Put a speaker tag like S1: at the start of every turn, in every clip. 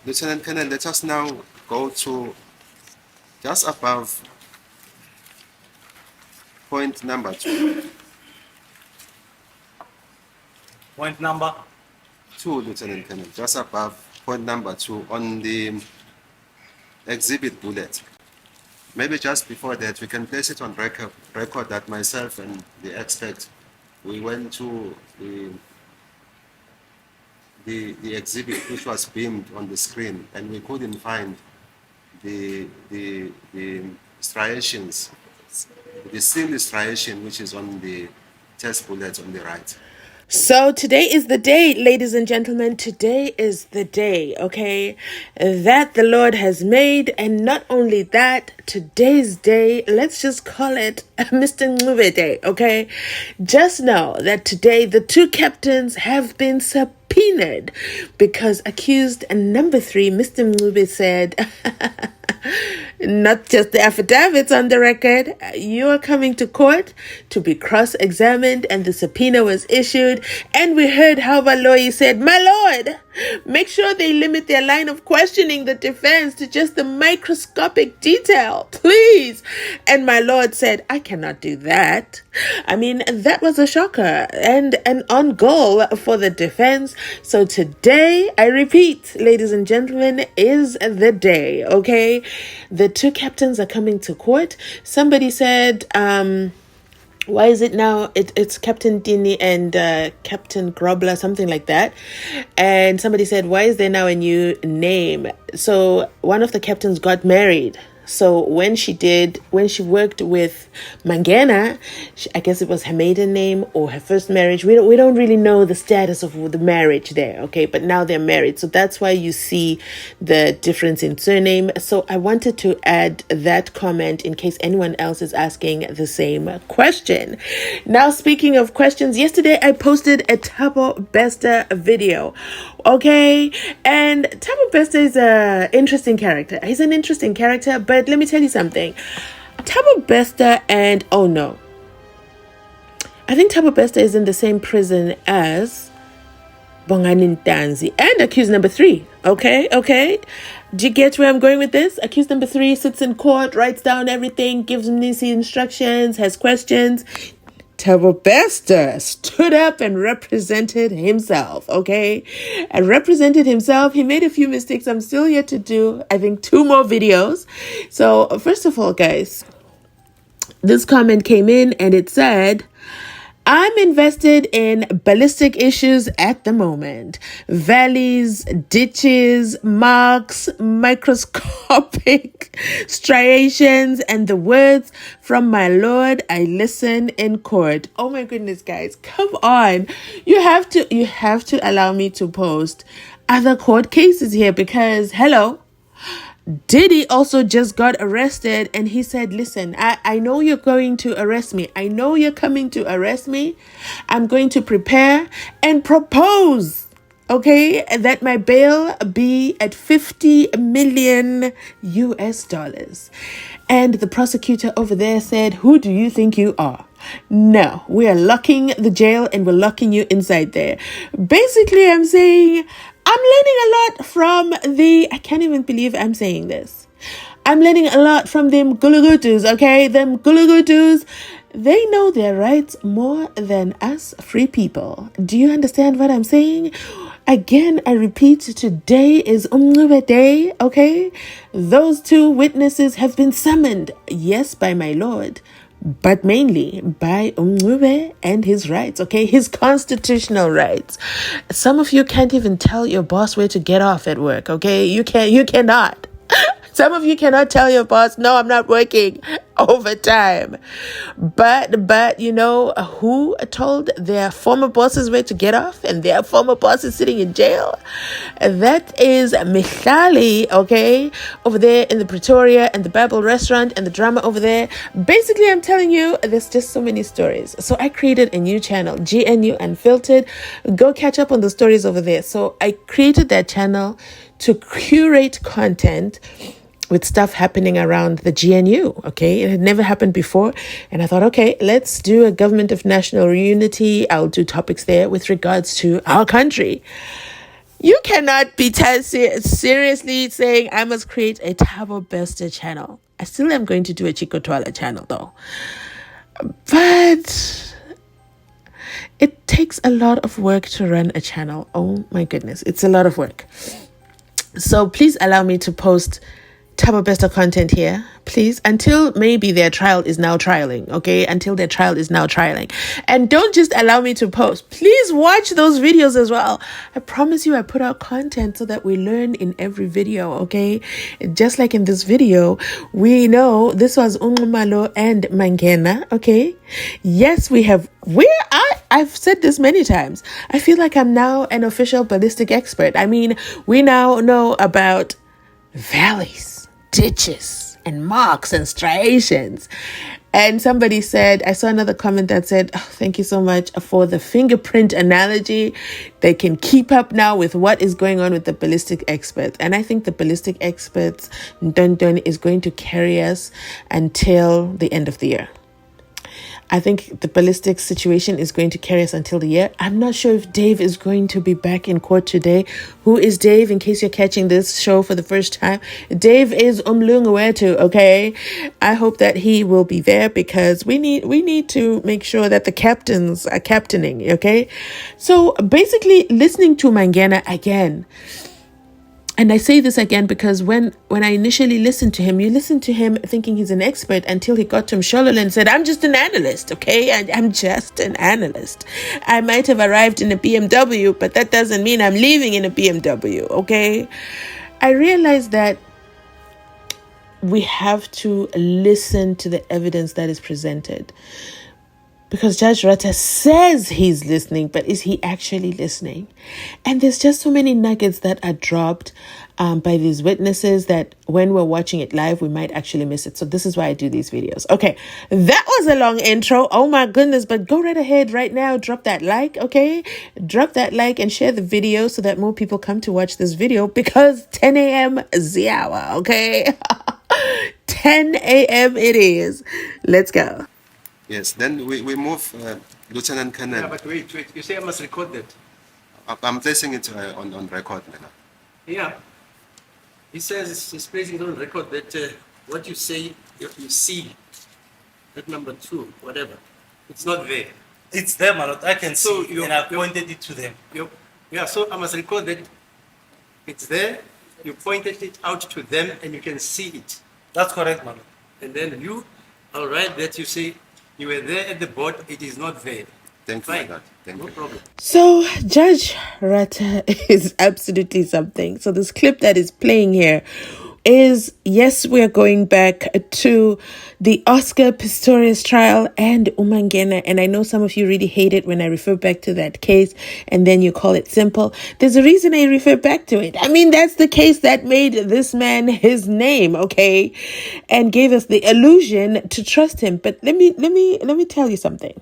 S1: Lieutenant Colonel, let us now go to just above point number 2.
S2: Point number
S1: 2, Lieutenant Colonel, just above point number 2 on the exhibit bullet. Maybe just before that, we can place it on record that myself and the expert, we went to the exhibit which was beamed on the screen, and we couldn't find the striations, the seal striation which is on the test bullet on the right.
S3: So today is the day, ladies and gentlemen. Today is the day, okay, that the Lord has made. And not only that, today's day, let's just call it Mr. Ncube Day, okay? Just know that today the two captains have been subpoenaed because accused number 3, Mr. Ncube, said... Not just the affidavits on the record. You are coming to court to be cross-examined, and the subpoena was issued. And we heard how Baloyi said, "My lord, make sure they limit their line of questioning the defense to just the microscopic detail, please." And my lord said, "I cannot do that." I mean, that was a shocker and an on goal for the defense. So today, I repeat, ladies and gentlemen, is the day, okay? The two captains are coming to court. Somebody said, why is it now? It's Captain Dini and Captain Grobler, something like that. And somebody said, why is there now a new name? So one of the captains got married. So when she worked with Mangena, I guess it was her maiden name or her first marriage. We don't really know the status of the marriage there, okay? But now they're married. So that's why you see the difference in surname. So I wanted to add that comment in case anyone else is asking the same question. Now, speaking of questions, yesterday I posted a Thabo Bester video, okay? And Thabo Bester is an interesting character. He's an interesting character, but let me tell you something. Thabo Bester and, oh no, I think Thabo Bester is in the same prison as Bongani Ntanzi and accused number 3. Okay. Do you get where I'm going with this? Accused number 3 sits in court, writes down everything, gives Nisi instructions, has questions. Thabo Bester stood up and represented himself, okay? And represented himself. He made a few mistakes. I'm still yet to do, I think, 2 more videos. So, first of all, guys, this comment came in and it said, "I'm invested in ballistic issues at the moment. Valleys, ditches, marks, microscopic striations, and the words from my lord, I listen in court." Oh my goodness, guys, come on. You have to allow me to post other court cases here because, hello, Diddy also just got arrested and he said, listen, I know you're going to arrest me. I know you're coming to arrest me. I'm going to prepare and propose, okay, that my bail be at 50 million US dollars. And the prosecutor over there said, who do you think you are? No, we are locking the jail and we're locking you inside there. Basically, I'm saying I'm learning a lot from I can't even believe I'm saying this. I'm learning a lot from them Gulugutus, okay? Them Gulugutus, they know their rights more than us free people. Do you understand what I'm saying? Again, I repeat, today is Ncube Day, okay? Those 2 witnesses have been summoned, yes, by my lord, but mainly by Ncube and his rights, okay? His constitutional rights. Some of you can't even tell your boss where to get off at work, okay? You cannot. Some of you cannot tell your boss, no, I'm not working overtime. But you know who told their former bosses where to get off and their former boss is sitting in jail? That is Mihlali, okay? Over there in the Pretoria and the Babel restaurant and the drama over there. Basically, I'm telling you, there's just so many stories. So I created a new channel, GNU Unfiltered. Go catch up on the stories over there. So I created that channel to curate content with stuff happening around the GNU, okay? It had never happened before. And I thought, okay, let's do a government of national unity. I'll do topics there with regards to our country. You cannot be seriously saying I must create a Tabo Bester channel. I still am going to do a Chico Twala channel though. But it takes a lot of work to run a channel. Oh my goodness, it's a lot of work. So please allow me to post Tabo Bester content here, please, until maybe their trial is now trialing, okay? Until their trial is now trialing. And don't just allow me to post. Please watch those videos as well. I promise you I put out content so that we learn in every video, okay? Just like in this video, we know this was Nxumalo and Mangena, okay? Yes, I've said this many times. I feel like I'm now an official ballistic expert. I mean, we now know about valleys, ditches, and marks and striations. And somebody said, I saw another comment that said, oh, thank you so much for the fingerprint analogy. They can keep up now with what is going on with the ballistic experts. And I think the ballistic experts, Ndondon, is going to carry us until the end of the year. I think the ballistic situation is going to carry us until the year. I'm not sure if Dave is going to be back in court today. Who is Dave, in case you're catching this show for the first time? Dave is Umlunguwetu, okay? I hope that he will be there because we need to make sure that the captains are captaining, okay? So basically, listening to Mangena again, and I say this again because when I initially listened to him, you listen to him thinking he's an expert until he got to Mshololo and said, I'm just an analyst, okay? I'm just an analyst. I might have arrived in a BMW, but that doesn't mean I'm leaving in a BMW, okay? I realized that we have to listen to the evidence that is presented. Because Judge Ratha says he's listening, but is he actually listening? And there's just so many nuggets that are dropped by these witnesses that when we're watching it live, we might actually miss it. So this is why I do these videos. Okay, that was a long intro. Oh my goodness, but go right ahead right now. Drop that like, okay? Drop that like and share the video so that more people come to watch this video because 10 a.m. is the hour, okay? 10 a.m. it is. Let's go.
S1: Yes, then we move Lieutenant Colonel.
S2: Yeah, but wait. You say I must record that.
S1: I'm placing it on record now.
S2: Yeah. He says he's placing it on record that what you say, you see, that number 2, whatever, it's not there.
S4: It's there, my lord. I can
S2: So
S4: see, and I pointed it to them.
S2: Yeah, so I must record that it's there, you pointed it out to them, and you can see it.
S4: That's correct, my lord.
S2: And then I'll write that you say, you were there at the board, it is not there.
S1: Thank you, my
S2: Fine.
S1: God. Thank
S2: No
S1: you.
S2: problem.
S3: So Judge Ratha is absolutely something. So this clip that is playing here is, yes, we're going back to the Oscar Pistorius trial and Umangena. And I know some of you really hate it when I refer back to that case and then you call it simple. There's a reason I refer back to it. I mean, that's the case that made this man his name, okay? And gave us the illusion to trust him. But let me tell you something.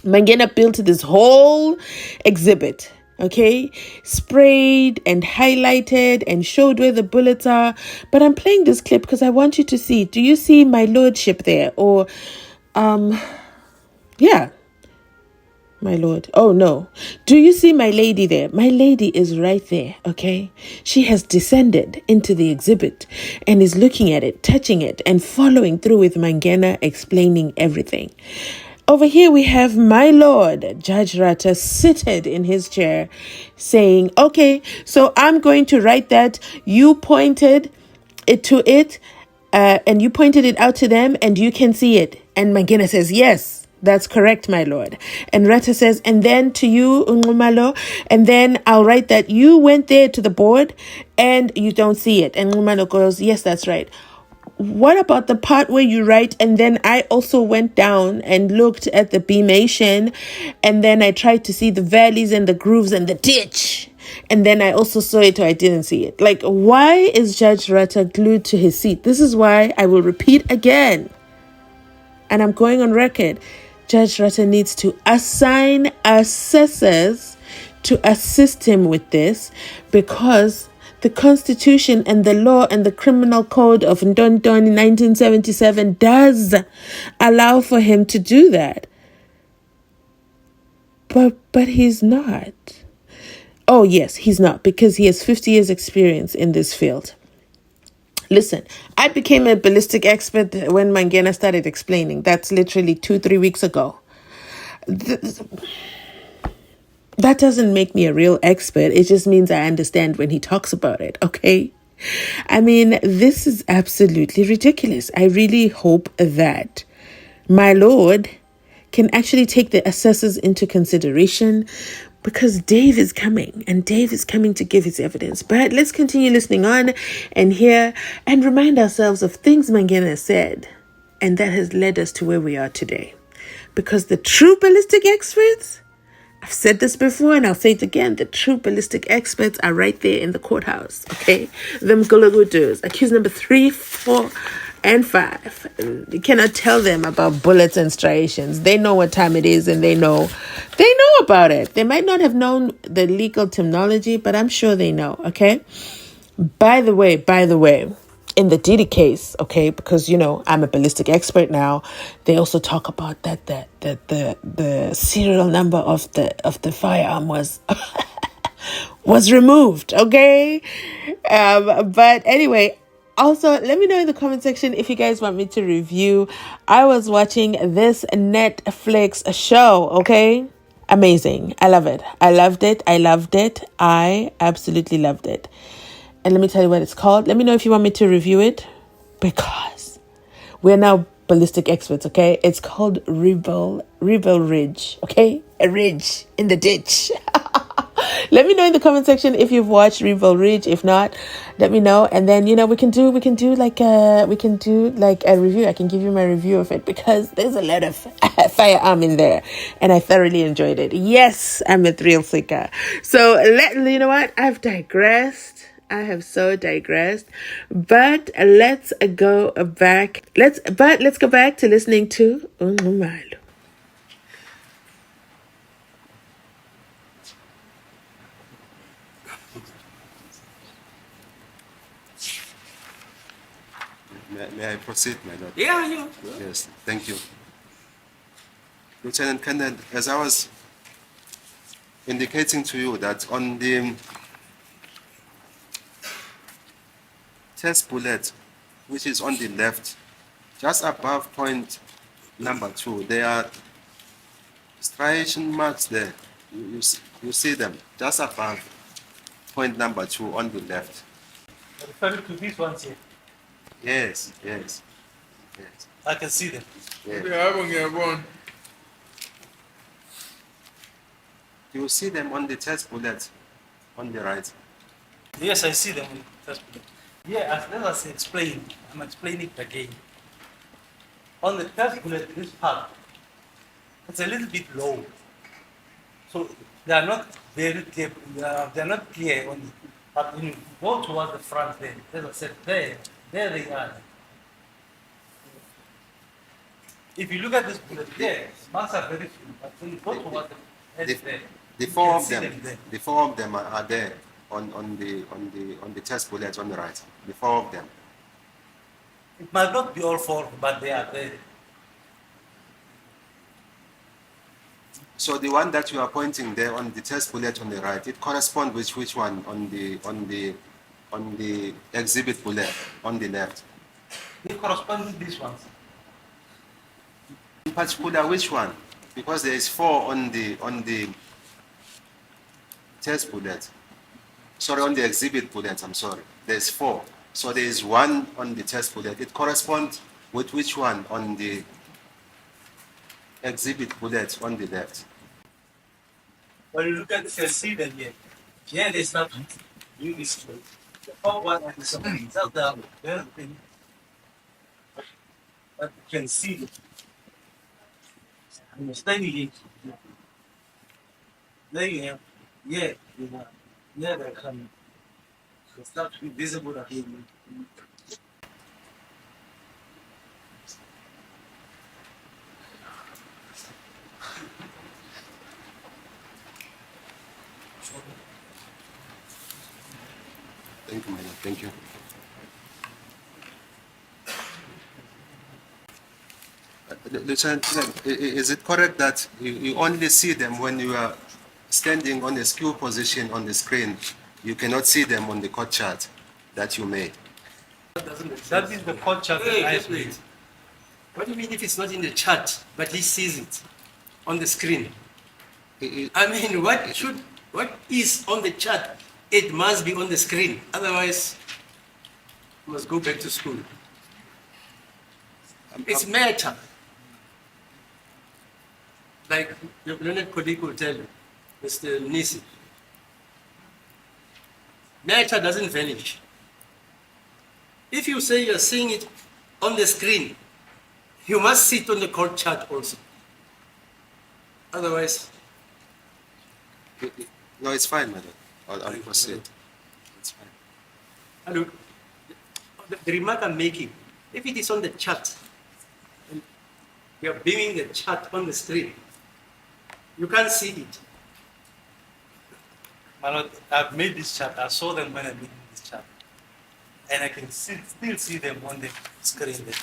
S3: Mangena built this whole exhibit, okay, sprayed and highlighted and showed where the bullets are. But I'm playing this clip because I want you to see. Do you see my lordship there? Or, yeah, my lord. Oh, no. Do you see my lady there? My lady is right there, okay? She has descended into the exhibit and is looking at it, touching it, and following through with Mangena explaining everything. Over here we have my lord, Judge Ratha, seated in his chair saying, okay, so I'm going to write that you pointed it to it and you pointed it out to them and you can see it. And Mangena says, yes, that's correct, my lord. And Ratha says, and then to you, Nxumalo, and then I'll write that you went there to the board and you don't see it. And Nxumalo goes, yes, that's right. What about the part where you write, and then I also went down and looked at the beamation, and then I tried to see the valleys and the grooves and the ditch, and then I also saw it or I didn't see it. Like, why is Judge Ratha glued to his seat? This is why I will repeat again, and I'm going on record. Judge Ratha needs to assign assessors to assist him with this because the Constitution and the law and the Criminal Code of Ndondon in 1977 does allow for him to do that. But he's not. Oh, yes, he's not, because he has 50 years experience in this field. Listen, I became a ballistic expert when Mangena started explaining. That's literally 2-3 weeks ago. That doesn't make me a real expert. It just means I understand when he talks about it, okay? I mean, this is absolutely ridiculous. I really hope that my Lord can actually take the assessors into consideration, because Dave is coming, and Dave is coming to give his evidence. But let's continue listening on and hear and remind ourselves of things Mangena said, and that has led us to where we are today. Because the true ballistic experts, I've said this before and I'll say it again, the true ballistic experts are right there in the courthouse, okay? Them gulagudus, accused number 3, 4, and 5. You cannot tell them about bullets and striations. They know what time it is, and they know about it. They might not have known the legal terminology, but I'm sure they know, okay? By the way, in the Diddy case, okay, because I'm a ballistic expert now, they also talk about that the serial number of the firearm was was removed, okay? But anyway, also let me know in the comment section if you guys want me to review. I was watching this Netflix show, okay? Amazing. I love it. I loved it. I absolutely loved it. And let me tell you what it's called. Let me know if you want me to review it, because we're now ballistic experts, okay? It's called Rebel Ridge, okay? A ridge in the ditch. Let me know in the comment section if you've watched Rebel Ridge. If not, let me know. And then, we can do like a review. I can give you my review of it, because there's a lot of firearm in there, and I thoroughly enjoyed it. Yes, I'm a thrill seeker. So you know what? I've digressed. I have so digressed, but let's go back. Let's go back to listening to Nxumalo.
S1: May I proceed, my lord?
S2: Yeah.
S1: Yes, thank you. Lieutenant Colonel, as I was indicating to you that on the test bullet, which is on the left, just above point number 2, there are striation marks there. You see them just above point number 2 on the left.
S4: Referring to these ones here.
S1: Yes.
S4: I can see them.
S1: Yes. You see them on the test bullet on the right.
S4: Yes, I see them. Yeah, as I explained, I'm explaining it again. On the test bullet, this part, it's a little bit low. So they are not very clear. They are not clear on. But when you go towards the front, there, as I said, there they are. If you look at this bullet there, marks are very few. But when you go towards the edge there,
S1: The
S4: you
S1: four
S4: can
S1: of
S4: see
S1: them,
S4: there.
S1: the 4 of them are there on the test bullet on the right. The 4 of them.
S4: It might not be all 4, but they are there.
S1: So the one that you are pointing there on the test bullet on the right, it corresponds with which one on the exhibit bullet on the left?
S4: They correspond with these ones.
S1: In particular, which one? Because there is 4 on the test bullet. Sorry, on the exhibit bullet. I'm sorry. There's 4. So there is 1 on the test bullet. It corresponds with which one on the exhibit bullet on the left?
S4: When you look at this, you see them here. Here there's nothing. You this way. The top one and the something. That's the thing. But you can see it. I'm standing here. There you have. Yeah, they're coming. It's not visible at you.
S1: Thank you, madam. Thank you. Lieutenant, is it correct that you only see them when you are standing on a skew position on the screen, you cannot see them on the chord chart that you made.
S4: That is the chord chart that I
S2: Just wait.
S4: made.
S2: What do you mean if it's not in the chart, but he sees it on the screen?
S1: It-
S2: I mean, what is on the chart? It must be on the screen. Otherwise, you must go back to school. It's matter. Like your learned colleague will tell you, Mr. Nisi. Matter doesn't vanish. If you say you're seeing it on the screen, you must see it on the chord chart also. Otherwise,
S1: No, it's fine, madam. I'll proceed. It's fine.
S2: hello, the remark I'm making, if it is on the chart, and you're beaming the chart on the screen, you can't see it.
S4: My lord, I've made this chart. I saw them when I made this chart. And I can still see them on the screen there.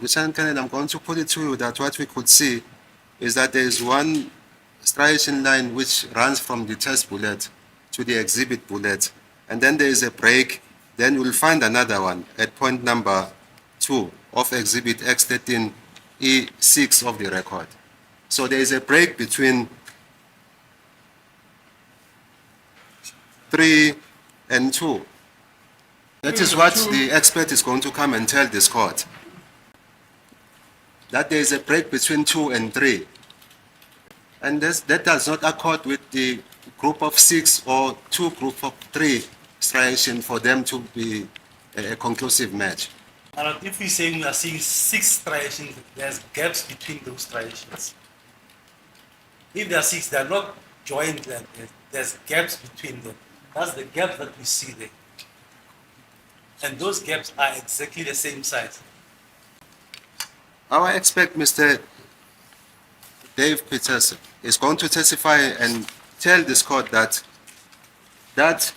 S1: Lieutenant Colonel, I'm going to put it to you that what we could see is that there is one striation line which runs from the test bullet to the exhibit bullet, and then there is a break. Then you'll find another one at point number 2 of exhibit X13 E6 of the record. So there is a break between 3 and 2. That is what the expert is going to come and tell this court. That there is a break between 2 and 3. And that does not accord with the group of 6 or 2 group of 3 striation for them to be a conclusive match.
S4: My lord, if we say we are seeing 6 striations, there's gaps between those striations. If there are 6, they are not joined, there's gaps between them. That's the gap that we see there. And those gaps are exactly the same size.
S1: Our expert, Mr. Dave Peterson, is going to testify and tell this court that that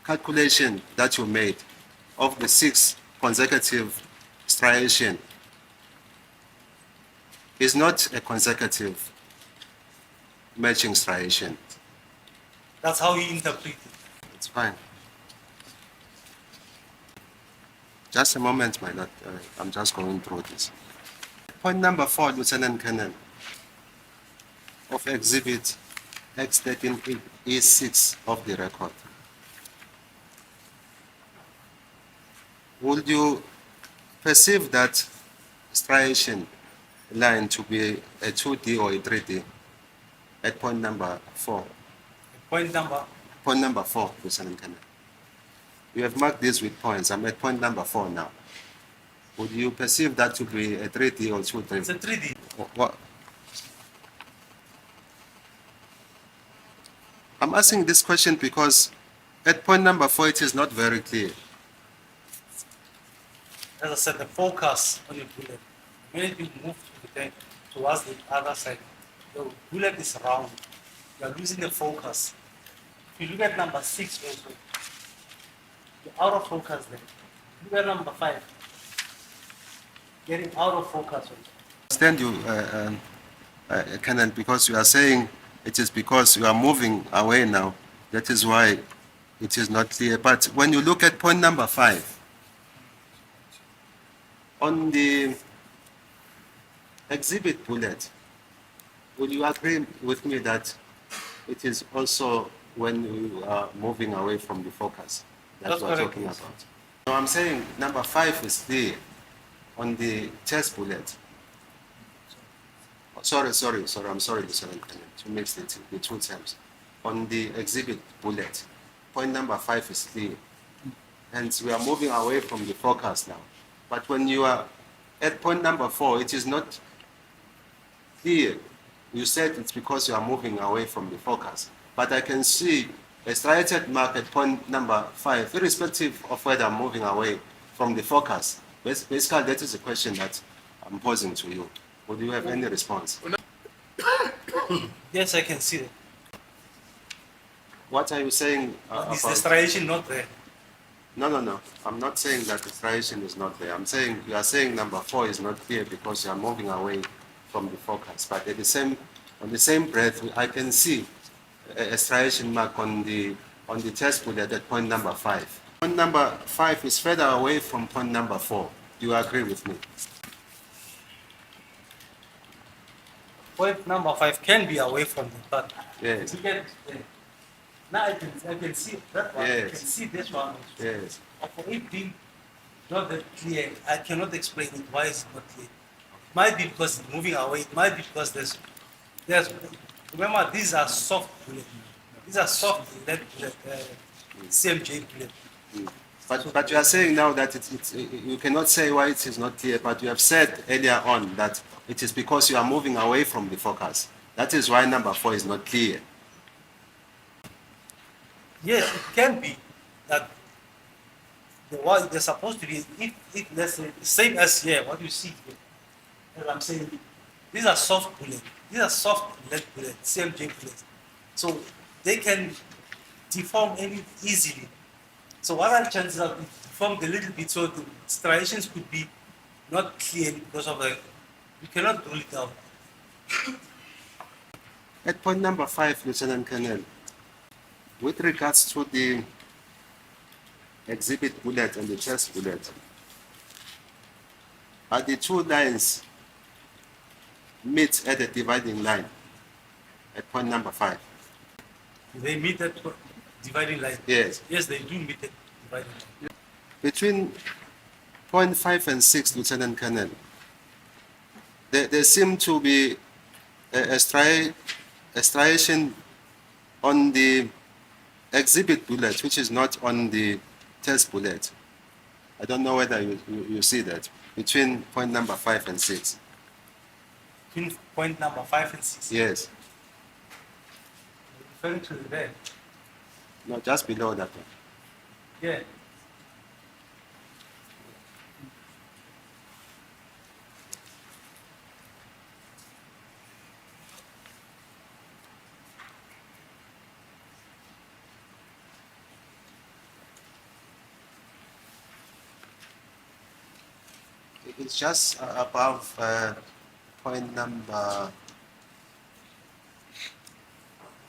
S1: calculation that you made of the 6 consecutive striation is not a consecutive matching striation.
S4: That's how he interpreted it.
S1: It's fine. Just a moment, my lord. I'm just going through this. Point number 4, Lieutenant Colonel, of exhibit X13 E6 of the record. Would you perceive that striation line to be a 2D or a 3D at point number 4?
S4: Point number,
S1: Point number 4, Lieutenant Colonel. You have marked this with points. I'm at point number 4 now. Would you perceive that to be a 3D or 2D?
S4: it's a 3D.
S1: What? I'm asking this question because at point number 4 it is not very clear.
S4: As I said, the focus on the bullet. When you move towards the other side, the bullet is round. You are losing the focus. If you look at number 6 also, you're out of focus there. Look at number 5. Getting out of focus also.
S1: I understand you, Canon, because you are saying it is because you are moving away now. That is why it is not clear. But when you look at point number 5, on the exhibit bullet, would you agree with me that it is also when you are moving away from the focus that
S4: That's
S1: we are
S4: correct,
S1: talking
S4: yes.
S1: about? No, I'm saying number 5 is clear on the test bullet. Sorry, I'm sorry, Lieutenant Colonel, to mix the two terms. On the exhibit bullet, point number 5 is clear. And we are moving away from the focus now. But when you are at point number 4, it is not clear. You said it's because you are moving away from the focus. But I can see a striated mark at point number 5, irrespective of whether I'm moving away from the focus. Basically, that is a question that I'm posing to you. Would you have any response?
S4: Yes, I can see that.
S1: What are you saying
S4: Is the
S1: about?
S4: striation not there?
S1: No. I'm not saying that the striation is not there. I'm saying you are saying number 4 is not clear because you are moving away from the focus. But on the same breath, I can see a striation mark on the test bullet at point number 5. Point number 5 is further away from point number 4. Do you agree with me?
S4: Point number 5 can be away from the third.
S1: Yes.
S4: You get now I can see that one. I
S1: Yes.
S4: can see this one.
S1: Yes.
S4: But for it being not that clear, I cannot explain it. Why is it not clear? Might be because it's moving away. It might be because there's remember these are soft bullet. These are soft lead bullet, CMJ bullet.
S1: But you are saying now that you cannot say why it is not clear, but you have said earlier on that it is because you are moving away from the focus. That is why number 4 is not clear.
S4: Yes, it can be that what they're supposed to be, if let's say, same as here, what you see here, as I'm saying, these are soft bullets. These are soft lead bullets, CMJ bullets. So they can deform any easily. So what are the chances of it deformed a little bit so the striations could be not clear because of the, you cannot rule it out.
S1: At point number 5, Lieutenant Colonel, with regards to the exhibit bullet and the test bullet, are the two lines meet at the dividing line at point number 5?
S4: They meet that dividing line.
S1: Yes.
S4: Yes, they do meet that dividing line.
S1: Between point 5 and 6, Lieutenant Colonel, there seem to be a striation on the exhibit bullet, which is not on the test bullet. I don't know whether you see that, between point number 5 and 6.
S4: Between point number 5 and 6.
S1: Yes.
S4: Referring to the bed.
S1: No, just below that one.
S4: Yeah.
S1: It's just above point number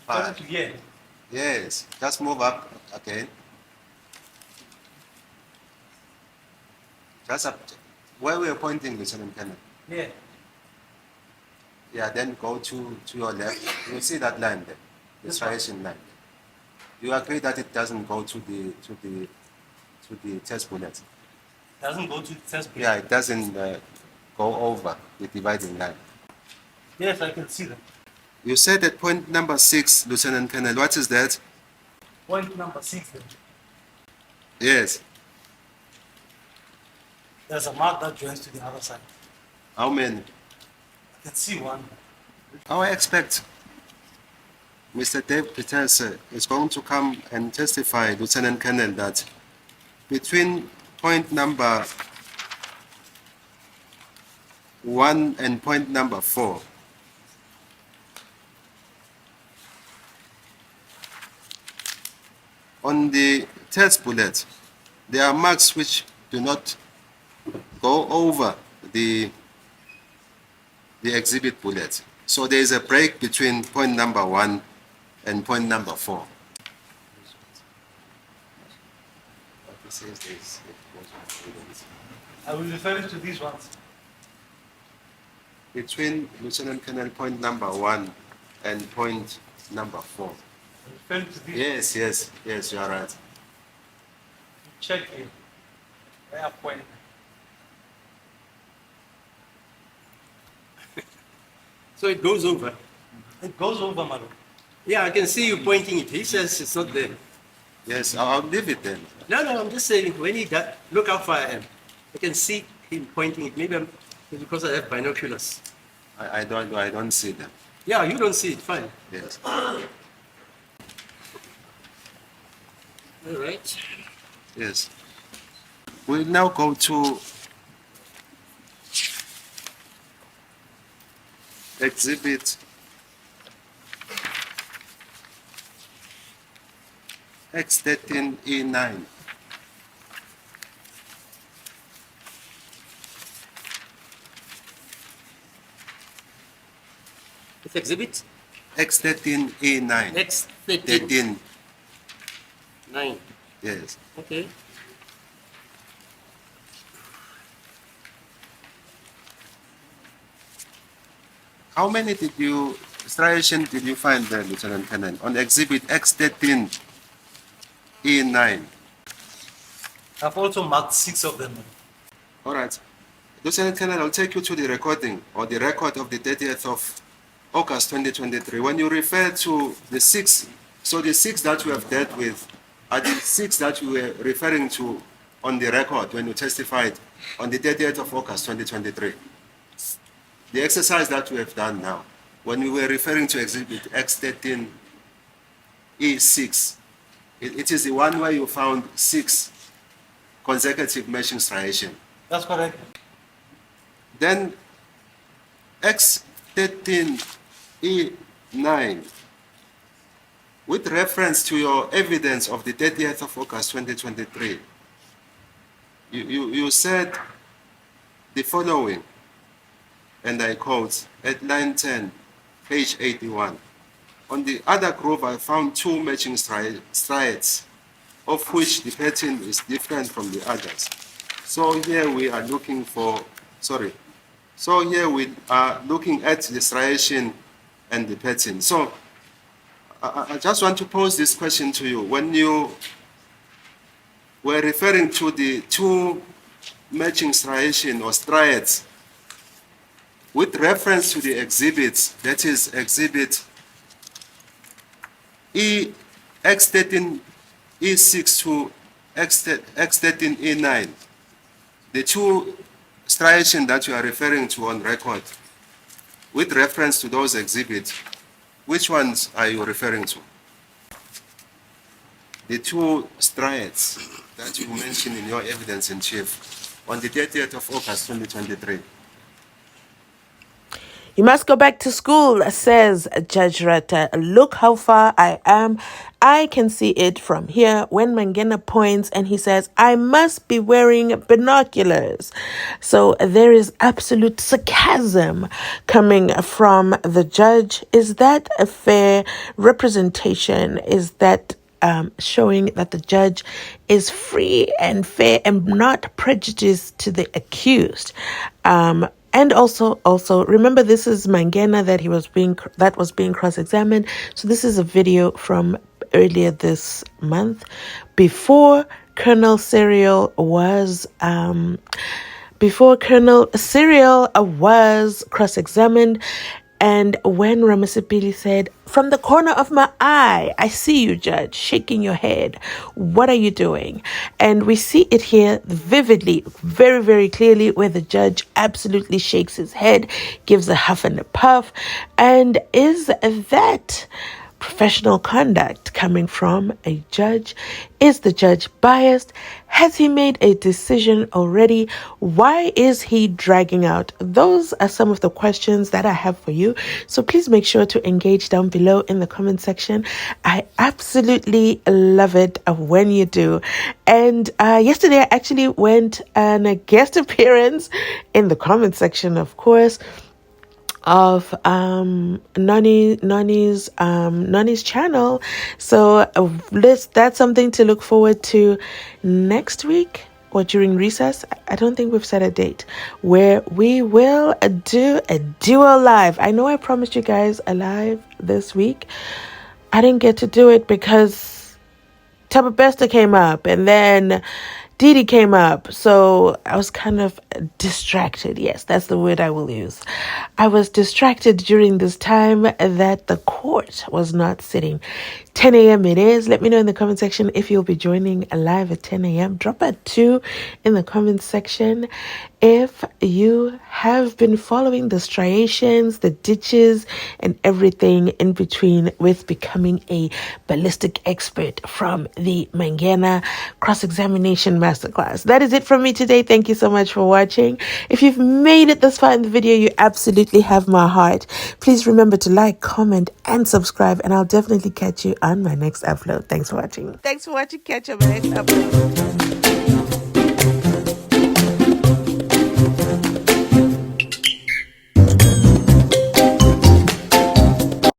S4: Referring
S1: 5.
S4: to here.
S1: Yes, just move up again. Just up where we are pointing, Lieutenant Colonel.
S4: Yeah.
S1: Yeah, then go to your left. You see that line there, the
S4: This one.
S1: striation line. You agree that it doesn't go to the test bullet?
S4: Doesn't go to the test bullet.
S1: Yeah, it doesn't go over the dividing line.
S4: Yes, I can see that.
S1: You said at point number 6, Lieutenant Colonel. What is that?
S4: Point number 6 then.
S1: Yes.
S4: There's a mark that joins to the other side.
S1: How many?
S4: I can see one.
S1: I expect Mr. Dave Peters is going to come and testify, Lieutenant Colonel, that between point number 1 and point number 4, on the test bullet, there are marks which do not go over the exhibit bullet. So there is a break between point number 1 and point number 4. What he says is
S4: I was referring to these ones.
S1: between Lieutenant Colonel point number 1 and point number 4.
S4: I'm referring to these.
S1: Yes, you are right.
S4: Check here. Where point?
S2: So it goes over.
S4: It goes over, Malo.
S2: Yeah, I can see you pointing it. He says it's not there.
S1: Yes, I'll leave it then.
S2: No, I'm just saying when he does, look how far I am. I can see him pointing it. Maybe it's because I have binoculars.
S1: I don't see them.
S2: Yeah, you don't see it. Fine.
S1: Yes.
S2: All right.
S1: Yes. We'll now go to exhibit X13E9.
S2: It's exhibit
S1: X13A9.
S2: X13.
S1: 13,
S2: 9.
S1: yes.
S2: Okay.
S1: How many striations did you find there, Lieutenant Colonel, on exhibit X13A9?
S4: I've also marked 6 of them.
S1: All right. Lieutenant Colonel, I'll take you to the recording or the record of the 30th of August 2023. When you refer to the 6, so the 6 that you have dealt with are the 6 that you were referring to on the record when you testified on the 30th of August 2023. The exercise that we have done now, when we were referring to exhibit X13E6, it is the one where you found 6 consecutive matching striations.
S4: That's correct.
S1: Then X13E9, with reference to your evidence of the 30th of August 2023, you said the following, and I quote, at line 10, page 81. On the other groove, I found 2 matching striates, of which the pattern is different from the others. So here we are looking for, so here we are looking at the striation and the pattern. So I just want to pose this question to you. When you were referring to the 2 matching striation or striates, with reference to the exhibits, that is exhibit X13E6 to X13E9, the 2 striations that you are referring to on record, with reference to those exhibits, which ones are you referring to? The 2 striates that you mentioned in your evidence in chief on the 30th of August 2023.
S3: You must go back to school, says Judge Ratha. Look how far I am. I can see it from here. When Mangena points and he says, I must be wearing binoculars. So there is absolute sarcasm coming from the judge. Is that a fair representation? Is that showing that the judge is free and fair and not prejudiced to the accused? And also, remember, this is Mangena that was being cross-examined. So this is a video from earlier this month, before Colonel Serial was cross-examined. And when RAMOSEPELE said, from the corner of my eye, I see you, Judge, shaking your head. What are you doing? And we see it here vividly, very, very clearly, where the judge absolutely shakes his head, gives a huff and a puff. And is that professional conduct coming from a judge? Is the judge biased? Has he made a decision already? Why is he dragging out? Those are some of the questions that I have for you. So please make sure to engage down below in the comment section. I absolutely love it when you do. And yesterday I actually went on a guest appearance in the comment section, of course, of Nani's channel. So that's something to look forward to next week or during recess. I don't think we've set a date where we will do a duo live. I know I promised you guys a live this week. I didn't get to do it because Tababesta came up and then Didi came up, so I was kind of distracted. Yes, that's the word I will use. I was distracted during this time that the court was not sitting. 10 a.m. it is. Let me know in the comment section if you'll be joining live at 10 a.m. Drop a 2 in the comment section if you have been following the striations, the ditches, and everything in between with becoming a ballistic expert from the Mangena cross-examination masterclass. That is it from me today. Thank you so much for watching. If you've made it this far in the video, you absolutely have my heart. Please remember to like, comment, and subscribe, and I'll definitely catch you on my next upload. Thanks for watching. Catch you on my next upload.